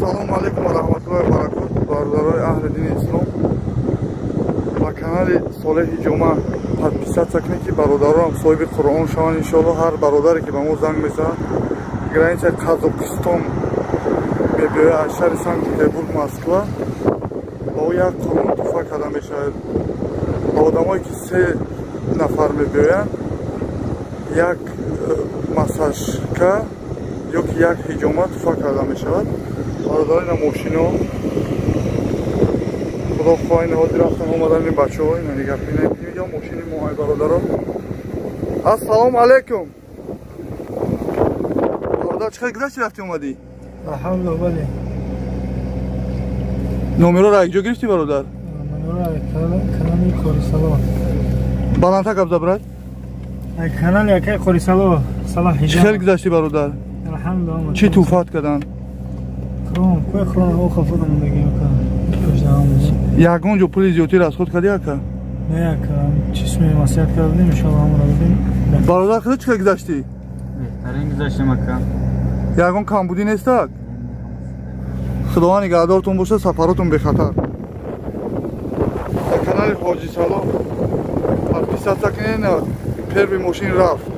Assalomu alaykum va rahmatullohi va barakatuh. Bardaroy ahli din islom va kanali Soleh Juma подписаться кунед ки бародарам соҳиби Қуръон шаванд иншоаллоҳ. Ҳар бародаре ки ба мо занг мезанад граница Қазоқистон мебиёяд аз шаҳри Санкт-Петербург Москва ба ӯ як Қуръон туҳфа карда мешавад. ба одамое ки 3 нафар мебиёянд як масажка ёки як ҳиҷома туҳфа карда мешавад. бародарина мошино худо хоҳа ҳозир рафтан омадани бачаҳо инани гап менавидем ё мошини мо ай бародаро. Ассалому алайкум. бародар чӣ қадр гузашти рафти омадӣ? Алҳамдулилла бале. номероро якҷо гирифтӣ бародар? Номероро канали Қорисало. баландтар гап забрад? Канали якай Қорисало Салоҳ ҳиҷома. чӣ хел гузашти бародар? Алҳамдулилла. чӣ туҳфат карданд? Кром, кӯй кром оха фудам дагим ка. ягон ҷо пули зиёдтӣ расход кардӣ ака? Не ака, чисми масият кардем иншоаллоҳ ҳамаро бидем. бародар худо чӣ хел гузашти? Беҳтарин гузаштем ака. ягон камбудӣ нестак? худованд нигаҳдортон бошад, сафаротон бехатар. Канали Ҳоҷи Салоҳ подписаться кунед, первый мошин рафт.